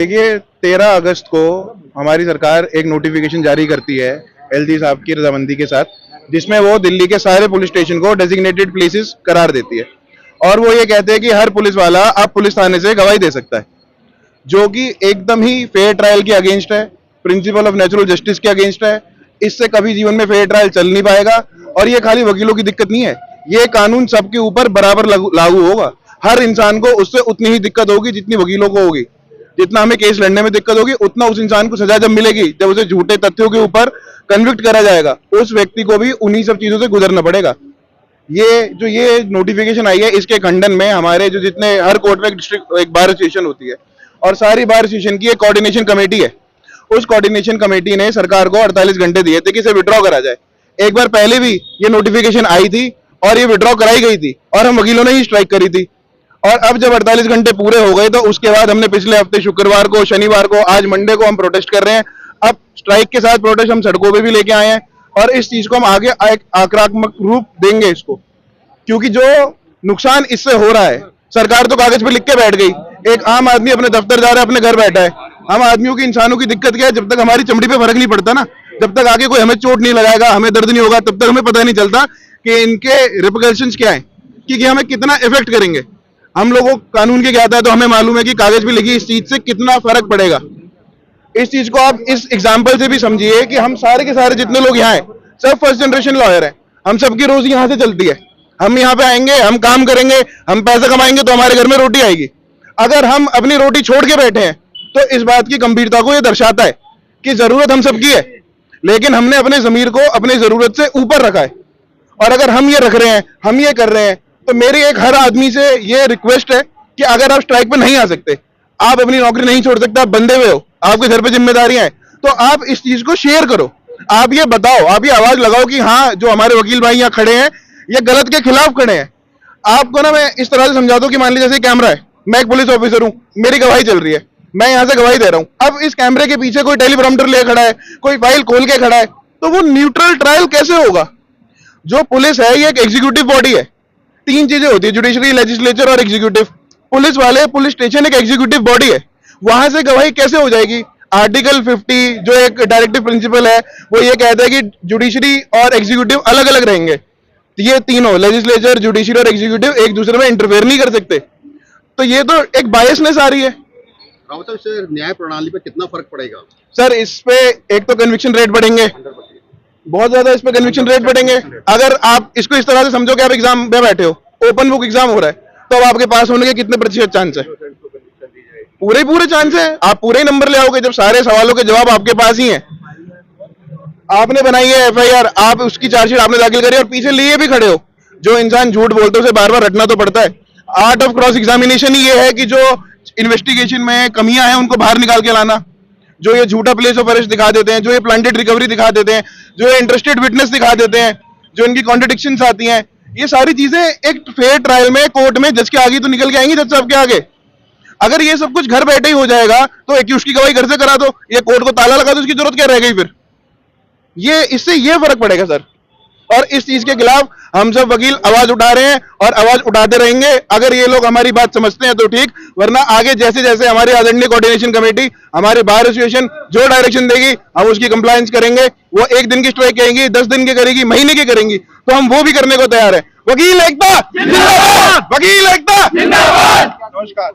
देखिए 13 अगस्त को हमारी सरकार एक नोटिफिकेशन जारी करती है एलजी साहब की रजामंदी के साथ, जिसमें वो दिल्ली के सारे पुलिस स्टेशन को डेजिग्नेटेड प्लेसेस करार देती है और वो ये कहते हैं कि हर पुलिस वाला अब पुलिस थाने से गवाही दे सकता है, जो कि एकदम ही फेयर ट्रायल के अगेंस्ट है, प्रिंसिपल ऑफ नेचुरल जस्टिस के अगेंस्ट है। इससे कभी जीवन में फेयर ट्रायल चल नहीं पाएगा और ये खाली वकीलों की दिक्कत नहीं है, ये कानून सबके ऊपर बराबर लागू होगा। हर इंसान को उससे उतनी ही दिक्कत होगी जितनी वकीलों को होगी। जितना हमें केस लड़ने में दिक्कत होगी उतना उस इंसान को सजा जब मिलेगी, जब उसे झूठे तथ्यों के ऊपर कन्विक्ट करा जाएगा, उस व्यक्ति को भी उन्हीं सब चीजों से गुजरना पड़ेगा। ये नोटिफिकेशन आई है, इसके खंडन में हमारे जो जितने हर कोर्ट में एक बार एसोसिएशन होती है और सारी बार एसोसिएशन की एक कोऑर्डिनेशन कमेटी है। उस कोऑर्डिनेशन कमेटी ने सरकार को 48 घंटे दिए थे कि इसे विड्रॉ करा जाए। एक बार पहले भी ये नोटिफिकेशन आई थी और ये विड्रॉ कराई गई थी और हम वकीलों ने ही स्ट्राइक करी थी। और अब जब 48 घंटे पूरे हो गए तो उसके बाद हमने पिछले हफ्ते शुक्रवार को, शनिवार को, आज मंडे को हम प्रोटेस्ट कर रहे हैं। अब स्ट्राइक के साथ प्रोटेस्ट हम सड़कों पे भी लेके आए हैं और इस चीज को हम आगे एक आक्रामक रूप देंगे इसको, क्योंकि जो नुकसान इससे हो रहा है, सरकार तो कागज पे लिख के बैठ गई, एक आम आदमी अपने दफ्तर जा रहा है, अपने घर बैठा है। हम आदमियों की, इंसानों की दिक्कत क्या है, जब तक हमारी चमड़ी पे फर्क नहीं पड़ता ना, जब तक आगे कोई हमें चोट नहीं लगाएगा, हमें दर्द नहीं होगा, तब तक हमें पता नहीं चलता कि इनके रिपरकशंस क्या है, कि हमें कितना इफेक्ट करेंगे। हम लोगों को कानून के क्या आता है तो हमें मालूम है कि कागज पे लिखी इस चीज से कितना फर्क पड़ेगा। इस चीज को आप इस एग्जाम्पल से भी समझिए कि हम सारे के सारे जितने लोग यहाँ हैं सब फर्स्ट जनरेशन लॉयर हैं, हम सबकी रोजी यहाँ से चलती है। हम यहाँ पे आएंगे, हम काम करेंगे, हम पैसा कमाएंगे तो हमारे घर में रोटी आएगी। अगर हम अपनी रोटी छोड़ के बैठे हैं तो इस बात की गंभीरता को यह दर्शाता है कि जरूरत हम सबकी है, लेकिन हमने अपने जमीर को अपनी जरूरत से ऊपर रखा है। और अगर हम ये रख रहे हैं, हम ये कर रहे हैं, तो मेरी एक हर आदमी से ये रिक्वेस्ट है कि अगर आप स्ट्राइक पे नहीं आ सकते, आप अपनी नौकरी नहीं छोड़ सकते, आप बंधे हुए हो, आपके घर पे जिम्मेदारियां हैं, तो आप इस चीज को शेयर करो, आप ये बताओ, आप ये आवाज लगाओ कि हाँ, जो हमारे वकील भाई यहाँ खड़े हैं ये गलत के खिलाफ खड़े हैं। आपको ना मैं इस तरह से समझा दूं कि मान लीजिए जैसे कैमरा है, मैं एक पुलिस ऑफिसर हूं, मेरी गवाही चल रही है, मैं यहाँ से गवाही दे रहा हूं। अब इस कैमरे के पीछे कोई टेलीप्रॉम्प्टर ले खड़ा है, कोई फाइल खोल के खड़ा है, तो वो न्यूट्रल ट्रायल कैसे होगा? जो पुलिस है ये एक एग्जीक्यूटिव बॉडी है, तीन चीजें होती है, जुडिशरी, लेजिस्लेचर और एग्जीक्यूटिव। पुलिस वाले, पुलिस स्टेशन एक एग्जीक्यूटिव बॉडी है, वहां से गवाही कैसे हो जाएगी? आर्टिकल 50 जो एक डायरेक्टिव प्रिंसिपल है वो ये कहता है कि जुडिशरी और एग्जीक्यूटिव अलग अलग रहेंगे, ये तीनों लेजिस्लेचर, जुडिशरी और एग्जीक्यूटिव एक दूसरे में इंटरफेयर नहीं कर सकते। तो ये तो एक बायसनेस आ रही है। रावत से न्याय प्रणाली पे कितना फर्क पड़ेगा? सर इस पे एक तो कन्विक्शन रेट बढ़ेंगे, बहुत ज्यादा इस पे कन्विक्शन रेट बढ़ेंगे। अगर आप इसको इस तरह से समझो कि आप एग्जाम में बैठे हो, ओपन बुक एग्जाम हो रहा है, तो अब आपके पास होने के कितने प्रतिशत चांस है? पूरे चांस है, आप पूरे ही नंबर ले आओगे जब सारे सवालों के जवाब आपके पास ही हैं। आपने बनाई है एफआईआर, आप उसकी चार्जशीट आपने दाखिल करी और पीछे लिए भी खड़े हो। जो इंसान झूठ बोलते है उसे बार बार रटना तो पड़ता है। आर्ट ऑफ क्रॉस एग्जामिनेशन ही ये है कि जो इन्वेस्टिगेशन में कमियां हैं उनको बाहर निकाल के लाना, जो ये झूठा प्लेस ऑफ अरेस्ट दिखा देते हैं, जो ये प्लांटेड रिकवरी दिखा देते हैं, जो ये इंटरेस्टेड विटनेस दिखा देते हैं, जो इनकी कॉन्ट्रडिक्शंस आती हैं, ये सारी चीजें एक फेयर ट्रायल में कोर्ट में जज के आगे तो निकल के आएंगी, जज साहब के आगे। अगर ये सब कुछ घर बैठे ही हो जाएगा तो एक्यूज की गवाही घर से करा दो, ये कोर्ट को ताला लगा दो, उसकी जरूरत क्या रह गई फिर? ये इससे ये फर्क पड़ेगा सर। और इस चीज के खिलाफ हम सब वकील आवाज उठा रहे हैं और आवाज उठाते रहेंगे। अगर ये लोग हमारी बात समझते हैं तो ठीक, वरना आगे जैसे जैसे हमारी आदरणीय कोऑर्डिनेशन कमेटी, हमारी बार एसोसिएशन जो डायरेक्शन देगी हम उसकी कंप्लायंस करेंगे। वो 1 दिन की स्ट्राइक करेंगी, 10 दिन की करेगी, महीने की करेंगी, तो हम वो भी करने को तैयार है। वकील एकता जिंदाबाद, वकील एकता जिंदाबाद। नमस्कार।